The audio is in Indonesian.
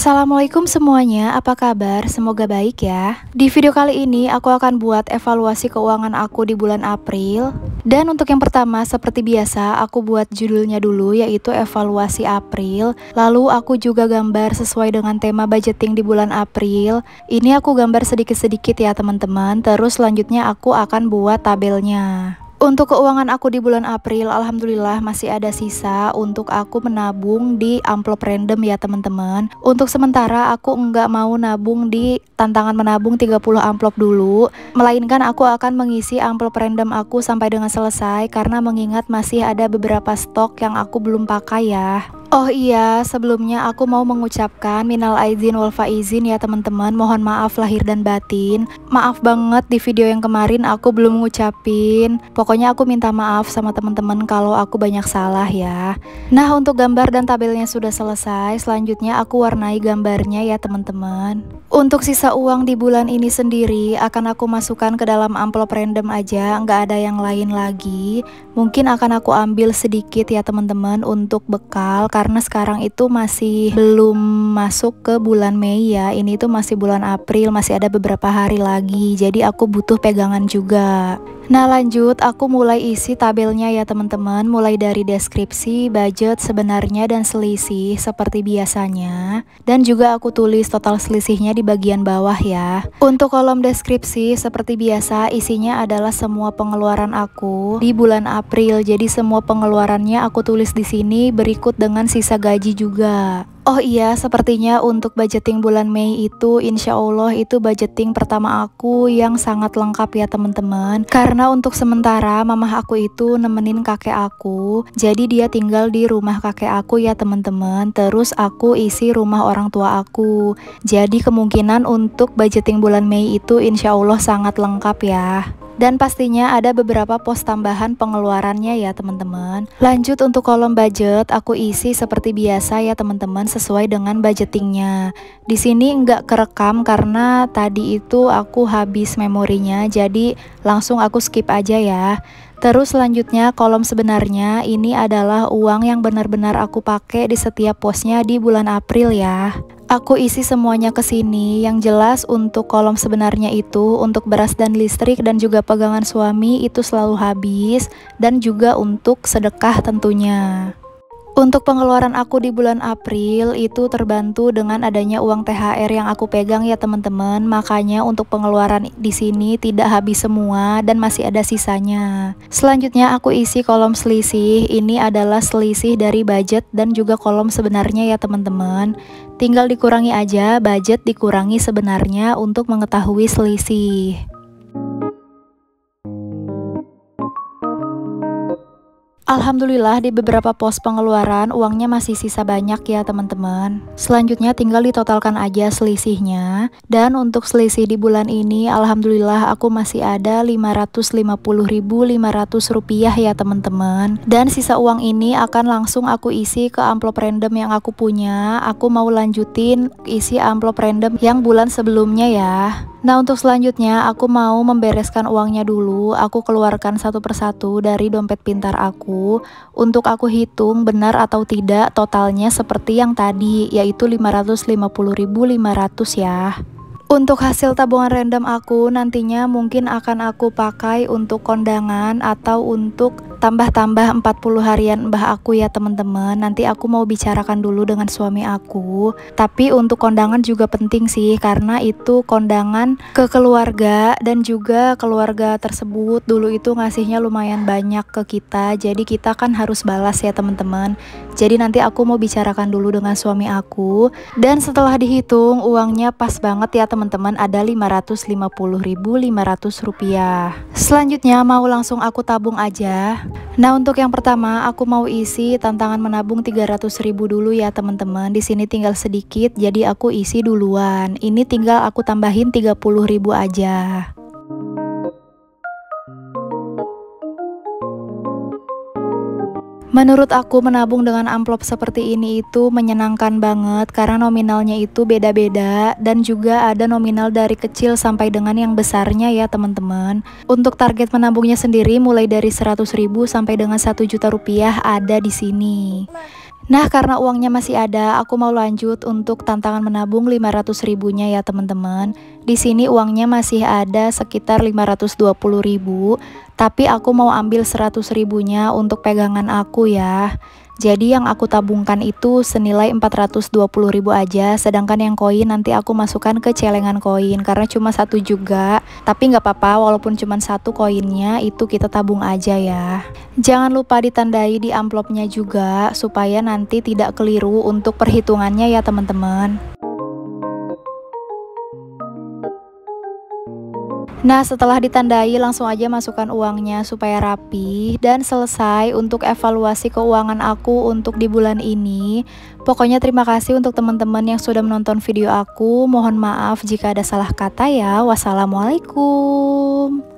Assalamualaikum semuanya, apa kabar? Semoga baik ya. Di video kali ini aku akan buat evaluasi keuangan aku di bulan April. Dan untuk yang pertama, seperti biasa, aku buat judulnya dulu yaitu evaluasi April. Lalu aku juga gambar sesuai dengan tema budgeting di bulan April. Ini aku gambar sedikit-sedikit ya teman-teman. Terus selanjutnya aku akan buat tabelnya. Untuk keuangan aku di bulan April, alhamdulillah masih ada sisa untuk aku menabung di amplop random ya teman-teman. Untuk sementara aku enggak mau nabung di tantangan menabung 30 amplop dulu, melainkan aku akan mengisi amplop random aku sampai dengan selesai karena mengingat masih ada beberapa stok yang aku belum pakai ya. Oh iya, sebelumnya aku mau mengucapkan minal aizin wal faizin ya teman-teman. Mohon maaf lahir dan batin. Maaf banget di video yang kemarin aku belum ngucapin. Pokoknya aku minta maaf sama teman-teman kalau aku banyak salah ya. Nah, untuk gambar dan tabelnya sudah selesai. Selanjutnya aku warnai gambarnya ya teman-teman. Untuk sisa uang di bulan ini sendiri akan aku masukkan ke dalam amplop random aja, nggak ada yang lain lagi. Mungkin akan aku ambil sedikit ya teman-teman untuk bekal karena sekarang itu masih belum masuk ke bulan Mei ya. Ini tuh masih bulan April, masih ada beberapa hari lagi. Jadi aku butuh pegangan juga. Nah lanjut, aku mulai isi tabelnya ya teman-teman. Mulai dari deskripsi, budget sebenarnya dan selisih seperti biasanya. Dan juga aku tulis total selisihnya di bagian bawah ya. Untuk kolom deskripsi seperti biasa isinya adalah semua pengeluaran aku di bulan April. Jadi semua pengeluarannya aku tulis di sini berikut dengan sisa gaji juga. Oh iya, sepertinya untuk budgeting bulan Mei itu insya Allah itu budgeting pertama aku yang sangat lengkap ya teman-teman. Karena untuk sementara mamah aku itu nemenin kakek aku, jadi dia tinggal di rumah kakek aku ya teman-teman. Terus aku isi rumah orang tua aku. Jadi kemungkinan untuk budgeting bulan Mei itu insya Allah sangat lengkap ya. Dan pastinya ada beberapa pos tambahan pengeluarannya ya teman-teman. Lanjut untuk kolom budget aku isi seperti biasa ya teman-teman sesuai dengan budgetingnya. Di sini nggak kerekam karena tadi itu aku habis memorinya, jadi langsung aku skip aja ya. Terus selanjutnya kolom sebenarnya ini adalah uang yang benar-benar aku pakai di setiap posnya di bulan April ya. Aku isi semuanya ke sini. Yang jelas untuk kolom sebenarnya itu untuk beras dan listrik dan juga pegangan suami itu selalu habis, dan juga untuk sedekah tentunya. Untuk pengeluaran aku di bulan April itu terbantu dengan adanya uang THR yang aku pegang ya teman-teman. Makanya untuk pengeluaran di sini tidak habis semua dan masih ada sisanya. Selanjutnya aku isi kolom selisih. Ini adalah selisih dari budget dan juga kolom sebenarnya ya teman-teman. Tinggal dikurangi aja budget dikurangi sebenarnya untuk mengetahui selisih. Alhamdulillah di beberapa pos pengeluaran uangnya masih sisa banyak ya teman-teman. Selanjutnya tinggal ditotalkan aja selisihnya. Dan untuk selisih di bulan ini alhamdulillah aku masih ada Rp550.500 ya teman-teman. Dan sisa uang ini akan langsung aku isi ke amplop random yang aku punya. Aku mau lanjutin isi amplop random yang bulan sebelumnya ya. Nah untuk selanjutnya aku mau membereskan uangnya dulu. Aku keluarkan satu persatu dari dompet pintar aku untuk aku hitung benar atau tidak totalnya seperti yang tadi, yaitu Rp550.500 ya. Untuk hasil tabungan random aku nantinya mungkin akan aku pakai untuk kondangan atau untuk tambah-tambah 40 harian mbah aku ya teman-teman. Nanti aku mau bicarakan dulu dengan suami aku. Tapi untuk kondangan juga penting sih karena itu kondangan ke keluarga dan juga keluarga tersebut dulu itu ngasihnya lumayan banyak ke kita. Jadi kita kan harus balas ya teman-teman. Jadi nanti aku mau bicarakan dulu dengan suami aku. Dan setelah dihitung uangnya pas banget ya teman-teman, ada Rp550.500. Selanjutnya mau langsung aku tabung aja. Nah untuk yang pertama aku mau isi tantangan menabung 300.000 dulu ya teman-teman. Di sini tinggal sedikit jadi aku isi duluan. Ini tinggal aku tambahin 30.000 aja. Menurut aku menabung dengan amplop seperti ini itu menyenangkan banget karena nominalnya itu beda-beda dan juga ada nominal dari kecil sampai dengan yang besarnya ya teman-teman. Untuk target menabungnya sendiri mulai dari 100.000 sampai dengan 1 juta rupiah ada di sini. Nah, karena uangnya masih ada, aku mau lanjut untuk tantangan menabung 500 ribunya ya teman-teman. Di sini uangnya masih ada sekitar 520 ribu, tapi aku mau ambil 100 ribunya untuk pegangan aku ya. Jadi yang aku tabungkan itu senilai 420 ribu aja, sedangkan yang koin nanti aku masukkan ke celengan koin karena cuma satu juga. Tapi nggak apa-apa, walaupun cuma satu koinnya itu kita tabung aja ya. Jangan lupa ditandai di amplopnya juga supaya nanti tidak keliru untuk perhitungannya ya teman-teman. Nah, setelah ditandai langsung aja masukkan uangnya supaya rapi dan selesai untuk evaluasi keuangan aku untuk di bulan ini. Pokoknya terima kasih untuk teman-teman yang sudah menonton video aku. Mohon maaf jika ada salah kata ya. Wassalamualaikum.